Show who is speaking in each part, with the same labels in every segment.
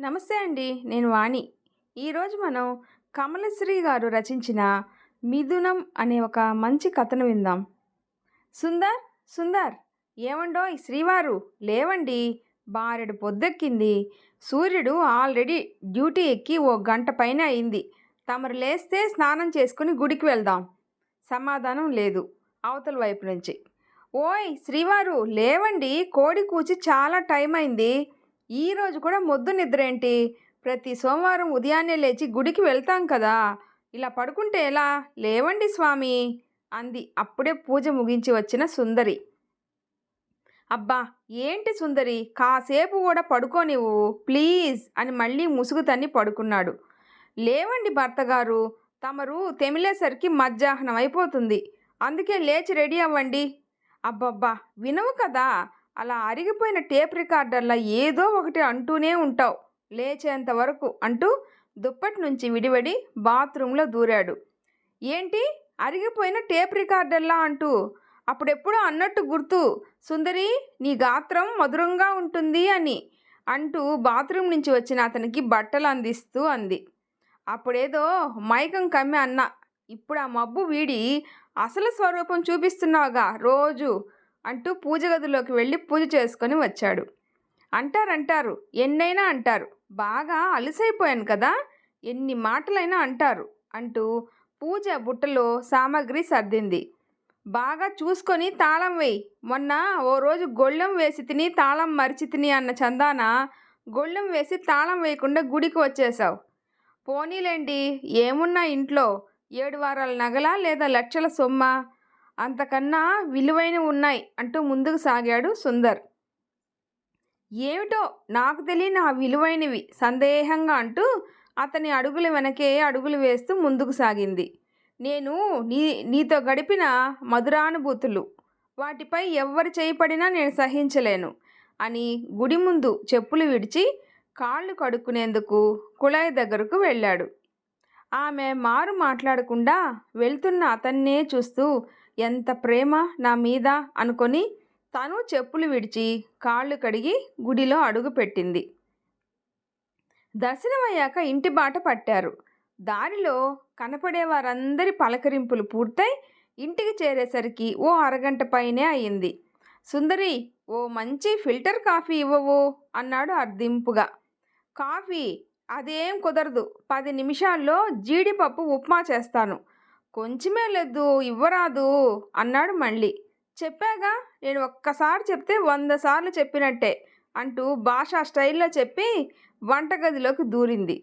Speaker 1: నమస్తే అండి. నేను వాణి. ఈరోజు మనం కమలశ్రీ గారు రచించిన 'మిథునం' అనే ఒక మంచి కథను విందాం. సుందర్, సుందర్, ఏవండోయ్ శ్రీవారు, లేవండి. బారెడు పొద్దెక్కింది. సూర్యుడు ఆల్రెడీ డ్యూటీ ఎక్కి ఓ గంట పైనే అయింది. తమరు లేస్తే స్నానం చేసుకుని గుడికి వెళ్దాం. సమాధానం లేదు అవతల వైపు నుంచి. ఓయ్ శ్రీవారు, లేవండి. కోడి కూచి చాలా టైం అయింది. ఈరోజు కూడా మొద్దు నిద్రేంటి? ప్రతి సోమవారం ఉదయాన్నే లేచి గుడికి వెళ్తాం కదా. ఇలా పడుకుంటే ఎలా? లేవండి స్వామి, అంది అప్పుడే పూజ ముగించి వచ్చిన సుందరి. అబ్బా, ఏంటి సుందరి, కాసేపు కూడా పడుకోనివ్వు ప్లీజ్ అని మళ్ళీ ముసుగు తన్ని పడుకున్నాడు. లేవండి భర్తగారు, తమరు తెమిలేసరికి మధ్యాహ్నం అయిపోతుంది. అందుకే లేచి రెడీ అవ్వండి. అబ్బబ్బా, వినవు కదా. అలా అరిగిపోయిన టేప్ రికార్డర్లా ఏదో ఒకటి అంటూనే ఉంటావు లేచేంత వరకు అంటూ దుప్పటి నుంచి విడివడి బాత్రూంలో దూరాడు. ఏంటి, అరిగిపోయిన టేప్ రికార్డర్లా అంటూ? అప్పుడెప్పుడో అన్నట్టు గుర్తు. సుందరి, నీ గాత్రం మధురంగా ఉంటుంది అని అంటూ బాత్రూం నుంచి వచ్చిన అతనికి బట్టలు అందిస్తూ అంది. అప్పుడేదో మైకం కమ్మి అన్నా. ఇప్పుడు ఆ మబ్బు వీడి అసలు స్వరూపం చూపిస్తున్నావుగా రోజు అంటూ పూజ గదిలోకి వెళ్ళి పూజ చేసుకొని వచ్చాడు. అంటారు, ఎన్నైనా అంటారు. బాగా అలసైపోయాను కదా, ఎన్ని మాటలైనా అంటారు అంటూ పూజ బుట్టలో సామాగ్రి సర్దింది. బాగా చూసుకొని తాళం వేయి. మొన్న ఓ రోజు గొళ్ళెం వేసి తిని తాళం మరిచి తిని అన్న చందాన గొళ్ళెం వేసి తాళం వేయకుండా గుడికి వచ్చేసావు. పోనీలేండి, ఏమున్నా ఇంట్లో 7 వారాల నగలా లేదా లక్షల సొమ్మా? అంతకన్నా విలువైనవి ఉన్నాయి అంటూ ముందుకు సాగాడు సుందర్. ఏమిటో నాకు తెలియని ఆ విలువైనవి సందేహంగా అంటూ అతని అడుగుల వెనకే అడుగులు వేస్తూ ముందుకు సాగింది. నేను నీతో గడిపిన మధురానుభూతులు, వాటిపై ఎవ్వరి చేయి పడినా నేను సహించలేను అని గుడి ముందు చెప్పులు విడిచి కాళ్ళు కడుక్కునేందుకు కుళాయి దగ్గరకు వెళ్ళాడు. ఆమె మారు మాట్లాడకుండా వెళ్తున్న అతన్నే చూస్తూ ఎంత ప్రేమ నా మీద అనుకొని తను చెప్పులు విడిచి కాళ్ళు కడిగి గుడిలో అడుగు పెట్టింది. దర్శనమయ్యాక ఇంటి బాట పట్టారు. దారిలో కనపడే వారందరి పలకరింపులు పూర్తయి ఇంటికి చేరేసరికి ఓ అరగంట పైనే అయింది. సుందరి, ఓ మంచి ఫిల్టర్ కాఫీ ఇవ్వవు అన్నాడు అర్దింపుగా. కాఫీ? అదేం కుదరదు. 10 నిమిషాల్లో జీడిపప్పు ఉప్మా చేస్తాను. కొంచెమే లేదు, ఇవ్వరాదు అన్నాడు మళ్ళీ. చెప్పాగా, నేను ఒక్కసారి చెప్తే 100 సార్లు చెప్పినట్టే అంటూ భాషా స్టైల్లో చెప్పి వంటగదిలోకి దూరింది.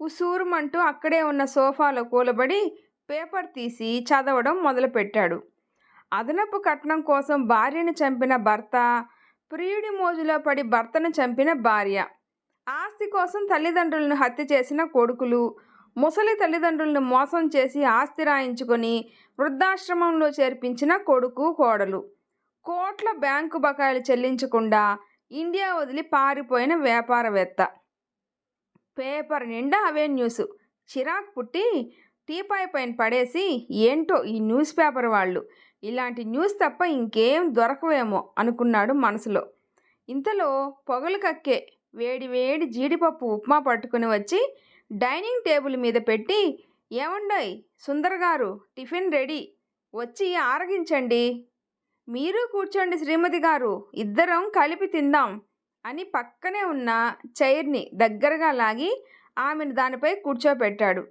Speaker 1: ఉసూరుమంటూ అక్కడే ఉన్న సోఫాలో కూలబడి పేపర్ తీసి చదవడం మొదలుపెట్టాడు. అదనపు కట్నం కోసం భార్యను చంపిన భర్త, ప్రియుడి మోజులో పడి భర్తను చంపిన భార్య, ఆస్తి కోసం తల్లిదండ్రులను హత్య చేసిన కొడుకులు, ముసలి తల్లిదండ్రులను మోసం చేసి ఆస్తి రాయించుకొని వృద్ధాశ్రమంలో చేర్పించిన కొడుకు కోడలు, కోట్ల బ్యాంకు బకాయిలు చెల్లించకుండా ఇండియా వదిలి పారిపోయిన వ్యాపారవేత్త. పేపర్ నిండా అవే న్యూస్. చిరాకు పుట్టి టీపాయ్ పైన పడేసి, ఏంటో ఈ న్యూస్ పేపర్ వాళ్ళు, ఇలాంటి న్యూస్ తప్ప ఇంకేం దొరకవేమో అనుకున్నాడు మనసులో. ఇంతలో పొగలు కక్కే వేడి వేడి జీడిపప్పు ఉప్మా పట్టుకుని వచ్చి డైనింగ్ టేబుల్ మీద పెట్టి, ఏమండోయ్ సుందర్ గారు, టిఫిన్ రెడీ, వచ్చి ఆరగించండి. మీరు కూర్చోండి శ్రీమతి గారు, ఇద్దరం కలిపి తిందాం అని పక్కనే ఉన్న చైర్ని దగ్గరగా లాగి ఆమెను దానిపై కూర్చోపెట్టాడు.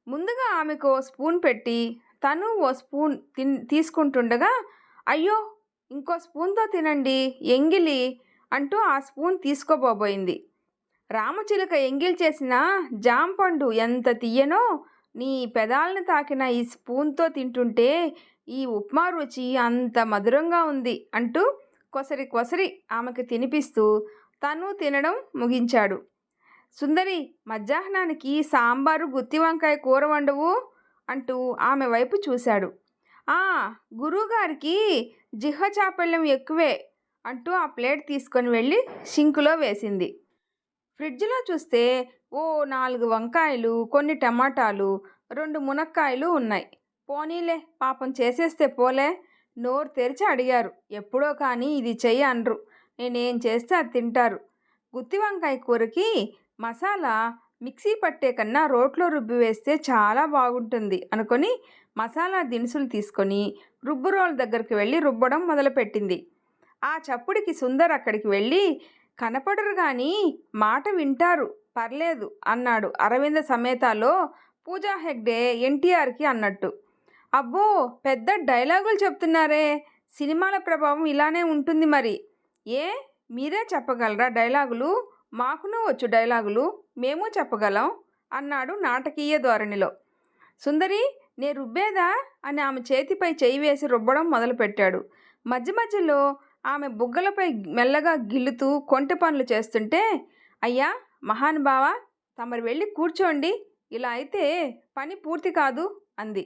Speaker 1: ముందుగా ఆమెకు ఓ స్పూన్ పెట్టి తను ఓ స్పూన్ తీసుకుంటుండగా, అయ్యో ఇంకో స్పూన్తో తినండి ఎంగిలి అంటూ ఆ స్పూన్ తీసుకోబోబోయింది. రామచిలుక ఎంగిల్ చేసిన జాంపండు ఎంత తీయనో, నీ పెదాలను తాకిన ఈ స్పూన్తో తింటుంటే ఈ ఉప్మా రుచి అంత మధురంగా ఉంది అంటూ కొసరి కొసరి ఆమెకు తినిపిస్తూ తను తినడం ముగించాడు. సుందరి, మధ్యాహ్నానికి సాంబారు గుత్తి వంకాయ కూర వండవు అంటూ ఆమె వైపు చూశాడు. ఆ, గురువుగారికి జిహ్వ చాపల్యం ఎక్కువే అంటూ ఆ ప్లేట్ తీసుకొని వెళ్ళి సింకులో వేసింది. ఫ్రిడ్జ్లో చూస్తే ఓ 4 వంకాయలు, కొన్ని టమాటాలు, 2 మునక్కాయలు ఉన్నాయి. పోనీలే, పాపం చేసేస్తే పోలే. నోరు తెరిచి అడిగారు. ఎప్పుడో కానీ ఇది చెయ్యి అనరు. నేనేం చేస్తే అది తింటారు. గుత్తి వంకాయ కూరకి మసాలా మిక్సీ పట్టే కన్నా రోట్లో రుబ్బి వేస్తే చాలా బాగుంటుంది అనుకొని మసాలా దినుసులు తీసుకొని రుబ్బు రోల్ దగ్గరికి వెళ్ళి రుబ్బడం మొదలుపెట్టింది. ఆ చప్పుడికి సుందర్ అక్కడికి వెళ్ళి, కనపడరు కానీ మాట వింటారు, పర్లేదు అన్నాడు అరవింద సమేతలో పూజా హెగ్డే ఎన్టీఆర్కి అన్నట్టు. అబ్బో, పెద్ద డైలాగులు చెప్తున్నారే, సినిమాల ప్రభావం ఇలానే ఉంటుంది మరి. ఏ, మీరే చెప్పగలరా డైలాగులు? మాకునూ వచ్చు డైలాగులు, మేము చెప్పగలం అన్నాడు నాటకీయ ధోరణిలో. సుందరి, నే రుబ్బేదా అని ఆమె చేతిపై చేయి వేసి రుబ్బడం మొదలుపెట్టాడు. మధ్య మధ్యలో ఆమె బుగ్గలపై మెల్లగా గిల్లుతూ కొంటె పనులు చేస్తుంటే, అయ్యా మహానుభావ, తమరు వెళ్ళి కూర్చోండి, ఇలా అయితే పని పూర్తి కాదు అంది.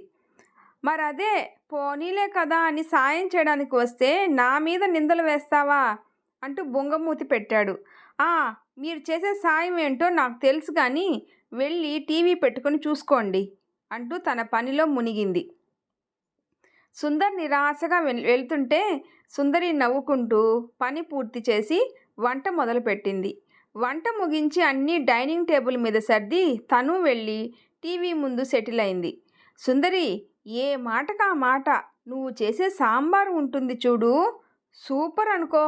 Speaker 1: మరదే పోనీలే కదా అని సాయం చేయడానికి వస్తే నా మీద నిందలు వేస్తావా అంటూ బొంగమూతి పెట్టాడు. మీరు చేసే సాయం ఏంటో నాకు తెలుసు కానీ వెళ్ళి టీవీ పెట్టుకొని చూసుకోండి అంటూ తన పనిలో మునిగింది. సుందర్ నిరాశగా వెళ్తుంటే సుందరి నవ్వుకుంటూ పని పూర్తి చేసి వంట మొదలుపెట్టింది. వంట ముగించి అన్నీ డైనింగ్ టేబుల్ మీద సర్ది తను వెళ్ళి టీవీ ముందు సెటిల్ అయింది. సుందరి, ఏ మాటకా మాట, నువ్వు చేసే సాంబారు ఉంటుంది చూడు, సూపర్ అనుకో.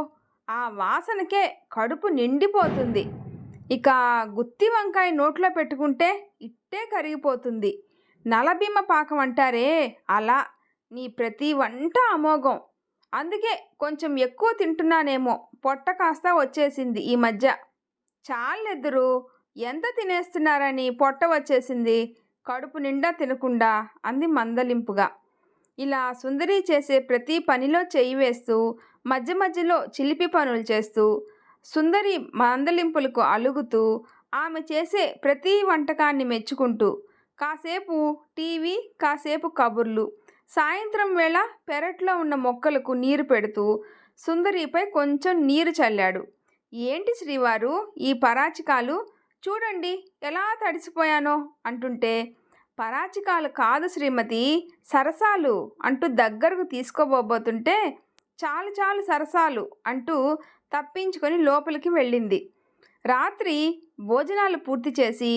Speaker 1: ఆ వాసనకే కడుపు నిండిపోతుంది. ఇక గుత్తి వంకాయ నోట్లో పెట్టుకుంటే ఇట్టే కరిగిపోతుంది. నలభీమ పాకం అంటారే అలా. నీ ప్రతి వంట అమోఘం. అందుకే కొంచెం ఎక్కువ తింటున్నానేమో, పొట్ట కాస్త వచ్చేసింది ఈ మధ్య. చాలెద్దరు, ఎంత తినేస్తున్నారని పొట్ట వచ్చేసింది, కడుపు నిండా తినకుండా అంది మందలింపుగా. ఇలా సుందరి చేసే ప్రతి పనిలో చెయ్యి వేస్తూ మధ్య మధ్యలో చిలిపి పనులు చేస్తూ సుందరి మందలింపులకు అలుగుతూ ఆమె చేసే ప్రతి వంటకాన్ని మెచ్చుకుంటూ కాసేపు టీవీ, కాసేపు కబుర్లు, సాయంత్రం వేళ పెరట్లో ఉన్న మొక్కలకు నీరు పెడుతూ సుందరిపై కొంచెం నీరు చల్లాడు. ఏంటి శ్రీవారు ఈ పరాచికాలు, చూడండి ఎలా తడిసిపోయానో అంటుంటే, పరాచికాలు కాదు శ్రీమతి, సరసాలు అంటూ దగ్గరకు తీసుకోబోతుంటే, చాలు చాలు సరసాలు అంటూ తప్పించుకొని లోపలికి వెళ్ళింది. రాత్రి భోజనాలు పూర్తి చేసి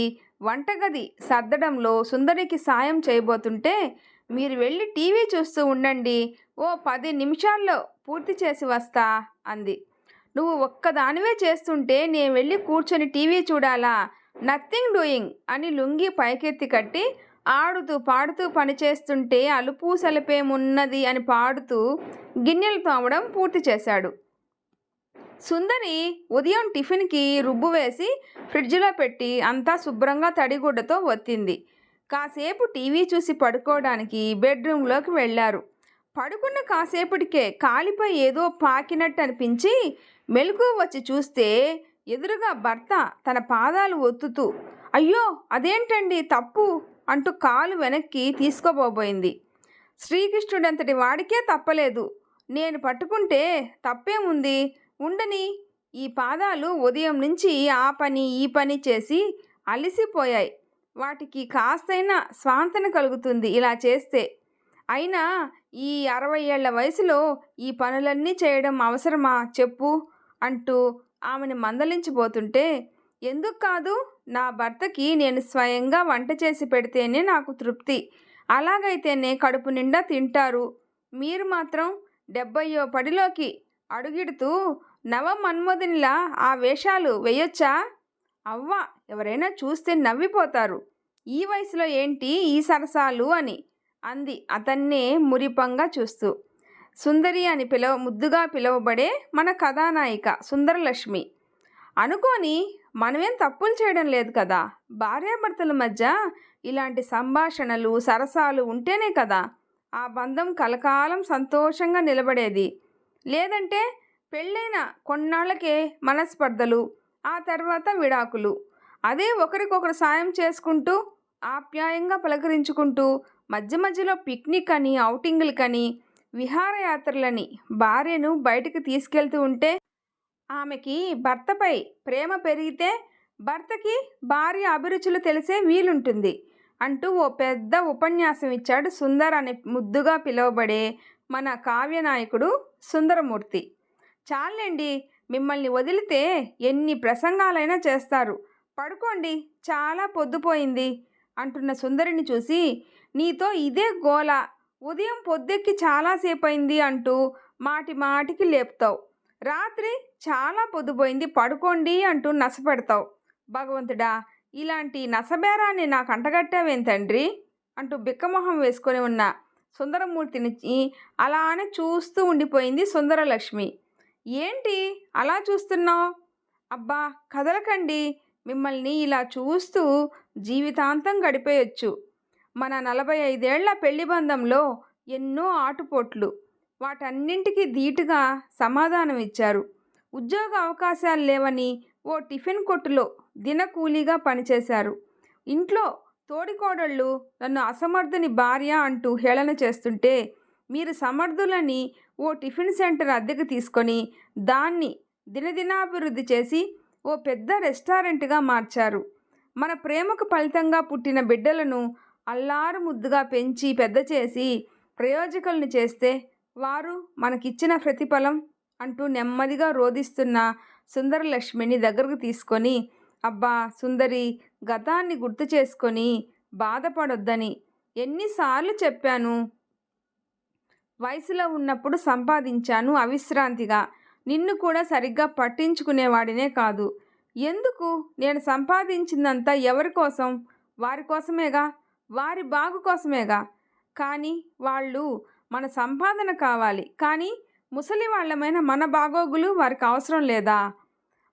Speaker 1: వంటగది సర్దడంలో సుందరికి సాయం చేయబోతుంటే, మీరు వెళ్ళి టీవీ చూస్తూ ఉండండి, ఓ 10 నిమిషాల్లో పూర్తి చేసి వస్తా అంది. నువ్వు ఒక్కదానివే చేస్తుంటే నేను వెళ్ళి కూర్చొని టీవీ చూడాలా? నథింగ్ డూయింగ్ అని లుంగీ పైకెత్తి కట్టి ఆడుతూ పాడుతూ పనిచేస్తుంటే అలుపు సలిపేమున్నది అని పాడుతూ గిన్నెలు తోమడం పూర్తి చేశాడు. సుందరి ఉదయం టిఫిన్కి రుబ్బు వేసి ఫ్రిడ్జ్లో పెట్టి అంతా శుభ్రంగా తడిగుడ్డతో ఒత్తింది. కాసేపు టీవీ చూసి పడుకోవడానికి బెడ్రూమ్లోకి వెళ్ళారు. పడుకున్న కాసేపటికే కాలిపై ఏదో పాకినట్టు అనిపించి మెలకు వచ్చి చూస్తే ఎదురుగా భర్త తన పాదాలు ఒత్తుతూ, అయ్యో అదేంటండి తప్పు అంటూ కాలు వెనక్కి తీసుకోబోయింది. శ్రీకృష్ణుడంతటి వాడికే తప్పలేదు, నేను పట్టుకుంటే తప్పేముంది, ఉండని. ఈ పాదాలు ఉదయం నుంచి ఆ పని ఈ పని చేసి అలిసిపోయాయి, వాటికి కాస్తైనా స్వాంతన కలుగుతుంది ఇలా చేస్తే. అయినా ఈ 60 ఏళ్ల వయసులో ఈ పనులన్నీ చేయడం అవసరమా చెప్పు అంటూ ఆమెను మందలించబోతుంటే, ఎందుకు కాదు, నా భర్తకి నేను స్వయంగా వంట చేసి పెడితేనే నాకు తృప్తి, అలాగైతేనే కడుపు నిండా తింటారు. మీరు మాత్రం 70వ పడిలోకి అడుగిడుతూ నవ మన్మధునిలా ఆ వేషాలు వేయొచ్చా? అవ్వ, ఎవరైనా చూస్తే నవ్విపోతారు. ఈ వయసులో ఏంటి ఈ సరసాలు అని అంది అతన్నే మురిపంగా చూస్తూ. సుందరి అని ముద్దుగా పిలువబడే మన కథానాయిక సుందరలక్ష్మి. అనుకోని మనమేం తప్పులు చేయడం లేదు కదా, భార్యాభర్తల మధ్య ఇలాంటి సంభాషణలు సరసాలు ఉంటేనే కదా ఆ బంధం కలకాలం సంతోషంగా నిలబడేది. లేదంటే పెళ్ళైన కొన్నాళ్ళకే మనస్పర్ధలు, ఆ తర్వాత విడాకులు. అదే ఒకరికొకరు సాయం చేసుకుంటూ ఆప్యాయంగా పలకరించుకుంటూ మధ్య మధ్యలో పిక్నిక్ అని, ఔటింగులకని, విహారయాత్రలని భార్యను బయటకు తీసుకెళ్తూ ఉంటే ఆమెకి భర్తపై ప్రేమ పెరిగితే భర్తకి భార్య అభిరుచులు తెలిసే వీలుంటుంది అంటూ ఓ పెద్ద ఉపన్యాసం ఇచ్చాడు సుందర్ అని ముద్దుగా పిలువబడే మన కావ్యనాయకుడు సుందరమూర్తి. చాలండి, మిమ్మల్ని వదిలితే ఎన్ని ప్రసంగాలైనా చేస్తారు, పడుకోండి, చాలా పొద్దుపోయింది అంటున్న సుందరిని చూసి, నీతో ఇదే గోల, ఉదయం పొద్దెక్కి చాలాసేపయింది అంటూ మాటి మాటికి లేపుతావు. రాత్రి చాలా పొద్దుపోయింది పడుకోండి అంటూ నసపెడతావు. భగవంతుడా, ఇలాంటి నసబేరాన్ని నాకు అంటగట్టావేం తండ్రి అంటూ బిక్కమొహం వేసుకొని ఉన్న సుందరమూర్తిని అలానే చూస్తూ ఉండిపోయింది సుందరలక్ష్మి. ఏంటి అలా చూస్తున్నావు? అబ్బా కదలకండి, మిమ్మల్ని ఇలా చూస్తూ జీవితాంతం గడిపేయొచ్చు. మన 45 ఏళ్ల పెళ్లి బంధంలో ఎన్నో ఆటుపోట్లు, వాటన్నింటికీ ధీటుగా సమాధానం ఇచ్చారు. ఉద్యోగ అవకాశాలు లేవని ఓ టిఫిన్ కొట్టులో దినకూలీగా పనిచేశారు. ఇంట్లో తోడికోడళ్ళు నన్ను అసమర్థుని భార్య అంటూ హేళన చేస్తుంటే, మీరు సమర్థులని ఓ టిఫిన్ సెంటర్ అద్దెకు తీసుకొని దాన్ని దినదినాభివృద్ధి చేసి ఓ పెద్ద రెస్టారెంట్గా మార్చారు. మన ప్రేమకు ఫలితంగా పుట్టిన బిడ్డలను అల్లారు ముద్దుగా పెంచి పెద్ద చేసి ప్రయోజకులను చేస్తే వారు మనకిచ్చిన ప్రతిఫలం అంటూ నెమ్మదిగా రోదిస్తున్న సుందరలక్ష్మిని దగ్గరకు తీసుకొని, అబ్బా సుందరి, గతాన్ని గుర్తు చేసుకొని బాధపడొద్దని ఎన్నిసార్లు చెప్పాను. వయసులో ఉన్నప్పుడు సంపాదించాను అవిశ్రాంతిగా, నిన్ను కూడా సరిగ్గా పట్టించుకునేవాడినే కాదు. ఎందుకు? నేను సంపాదించిందంతా ఎవరి కోసం? వారి కోసమేగా, వారి బాగు కోసమేగా. కానీ వాళ్ళు మన సంపాదన కావాలి, కానీ ముసలి వాళ్ళమైన మన బాగోగులు వారికి అవసరం లేదా?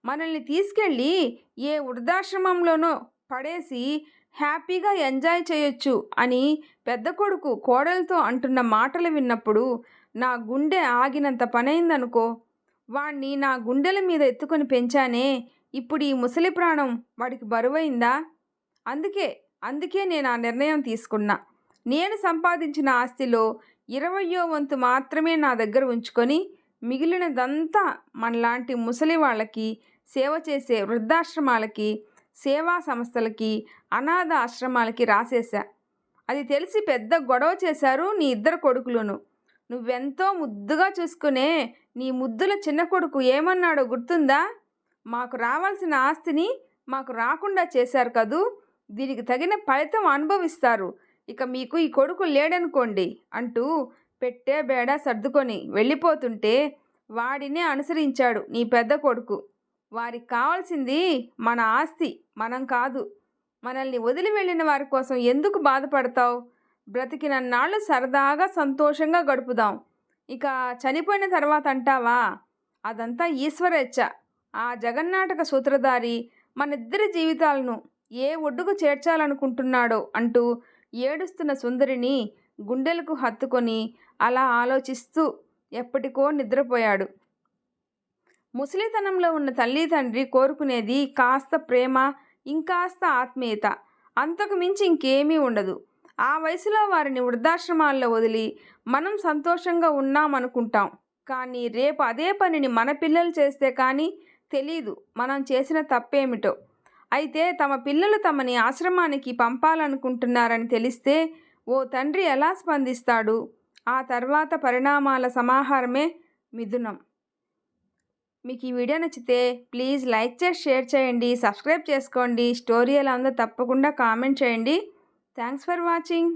Speaker 1: మనల్ని తీసుకెళ్ళి ఏ వృద్ధాశ్రమంలోనో పడేసి హ్యాపీగా ఎంజాయ్ చేయొచ్చు అని పెద్ద కొడుకు కోడలతో అంటున్న మాటలు విన్నప్పుడు నా గుండె ఆగినంత పనైందనుకో. వాణ్ణి నా గుండెల మీద ఎత్తుకొని పెంచానే, ఇప్పుడు ఈ ముసలి ప్రాణం వాడికి బరువైందా? అందుకే నేను ఆ నిర్ణయం తీసుకున్నా. నేను సంపాదించిన ఆస్తిలో 20వ వంతు మాత్రమే నా దగ్గర ఉంచుకొని మిగిలినదంతా మనలాంటి ముసలి వాళ్ళకి సేవ చేసే వృద్ధాశ్రమాలకి, సేవా సంస్థలకి, అనాథ ఆశ్రమాలకి రాసేశా. అది తెలిసి పెద్ద గొడవ చేశారు నీ ఇద్దరు కొడుకులును. నువ్వెంతో ముద్దుగా చూసుకునే నీ ముద్దుల చిన్న కొడుకు ఏమన్నాడో గుర్తుందా? మాకు రావాల్సిన ఆస్తిని మాకు రాకుండా చేశారు కదూ, దీనికి తగిన ఫలితం అనుభవిస్తారు. ఇక మీకు ఈ కొడుకు లేడనుకోండి అంటూ పెట్టే బేడా సర్దుకొని వెళ్ళిపోతుంటే వాడినే అనుసరించాడు నీ పెద్ద కొడుకు. వారికి కావాల్సింది మన ఆస్తి, మనం కాదు. మనల్ని వదిలి వెళ్ళిన వారి కోసం ఎందుకు బాధపడతావు? బ్రతికినన్నాళ్ళు సరదాగా సంతోషంగా గడుపుదాం. ఇక చనిపోయిన తర్వాత అంటావా? అదంతా ఈశ్వరేచ్ఛ. ఆ జగన్నాటక సూత్రధారి మనిద్దరి జీవితాలను ఏ ఒడ్డుకు చేర్చాలనుకుంటున్నాడో అంటూ ఏడుస్తున్న సుందరిని గుండెలకు హత్తుకొని అలా ఆలోచిస్తూ ఎప్పటికో నిద్రపోయాడు. ముసలితనంలో ఉన్న తల్లి తండ్రి కోరుకునేది కాస్త ప్రేమ, ఇంకాస్త ఆత్మీయత, అంతకు మించి ఇంకేమీ ఉండదు. ఆ వయసులో వారిని వృద్ధాశ్రమాల్లో వదిలి మనం సంతోషంగా ఉన్నామనుకుంటాం, కానీ రేపు అదే పనిని మన పిల్లలు చేస్తే కానీ తెలీదు మనం చేసిన తప్పేమిటో. అయితే తమ పిల్లలు తమని ఆశ్రమానికి పంపాలనుకుంటున్నారని తెలిస్తే ఓ తండ్రి ఎలా స్పందిస్తాడు? ఆ తర్వాత పరిణామాల సమాహారమే మిథునం. మీకు ఈ వీడియో నచ్చితే ప్లీజ్ లైక్ చేసి షేర్ చేయండి, సబ్స్క్రైబ్ చేసుకోండి. స్టోరీ ఎలా ఉందో తప్పకుండా కామెంట్ చేయండి. Thanks for watching.